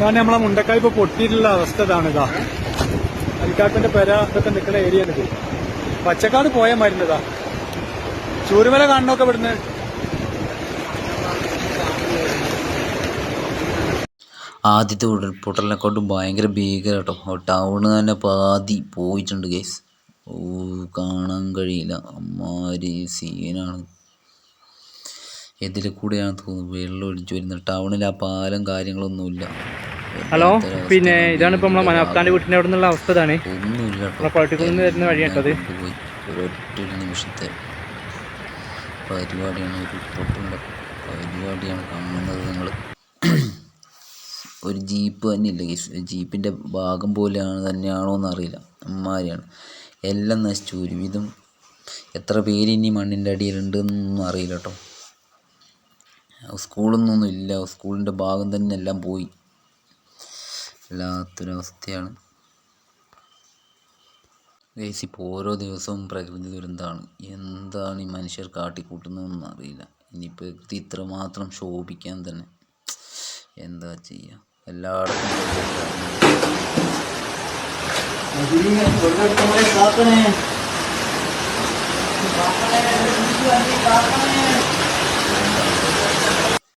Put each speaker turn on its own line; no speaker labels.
ഇതാണ് നമ്മളെ മുണ്ടക്കായ് ഇപ്പൊ പൊട്ടിയിട്ടുള്ള അവസ്ഥ. ഇതാണ് ഇതാ അരിക്കാട്ടിന്റെ പെര ഇതൊക്കെ നിൽക്കുന്ന ഏരിയ ഇത്. പച്ചക്കാട് പോയ മരുന്നതാ ചൂരുമല കാണണമൊക്കെ ഇവിടുന്ന്.
ആദ്യത്തെ ഉരുൾപൊട്ടലിനെ കൊണ്ട് ഭയങ്കര ഭീകര കേട്ടോ. ടൗണ് തന്നെ പാതി പോയിട്ടുണ്ട് ഗൈസ്. ഓ കാണാൻ കഴിയില്ല, അമ്മാതിരി സീനാണ്. ഇതിൽ കൂടെയാണ് തോന്നുന്നു വെള്ളം ഒഴിച്ചു വരുന്നത്. ടൗണിൽ ആ പാലം കാര്യങ്ങളൊന്നുമില്ല.
ഹലോ, പിന്നെ ഇതാണ് ഇപ്പൊ നമ്മളെ മനാഫ്ഖാന്റെ വീട്ടിന്റെ അവിടെ നിന്നുള്ള അവസ്ഥ. ഇതാണ്
ഒന്നുമില്ല
വരുന്ന വഴിയാട്ടത്.
കൊണ്ടുപോയി ഒരൊറ്റ നിമിഷത്തെ പരിപാടിയാണ്, ഉരുൾപൊട്ടലിൻ്റെ പരിപാടിയാണ് കാണുന്നത് നിങ്ങൾ. ഒരു ജീപ്പ് തന്നെയില്ല ഗൈസ്. ജീപ്പിൻ്റെ ഭാഗം പോലെയാണ് തന്നെയാണോ എന്നറിയില്ല. അമ്മാതിരിയാണ് എല്ലാം നശിച്ചു. ഒരുവിധം എത്ര പേര് ഇനി മണ്ണിൻ്റെ അടിയിലുണ്ടെന്നൊന്നും അറിയില്ല കേട്ടോ. സ്കൂളൊന്നും ഇല്ല, സ്കൂളിൻ്റെ ഭാഗം തന്നെ എല്ലാം പോയി. വല്ലാത്തൊരവസ്ഥയാണ് ഗൈസ്. ഇപ്പോൾ ഓരോ ദിവസവും പ്രകൃതി ദുരന്തമാണ്. എന്താണ് ഈ മനുഷ്യർ കാട്ടിക്കൂട്ടുന്നതെന്ന് അറിയില്ല. ഇനി പ്രകൃതി ഇത്രമാത്രം ശോഭിക്കാൻ തന്നെ എന്താ ചെയ്യുക. എല്ലായിടത്തും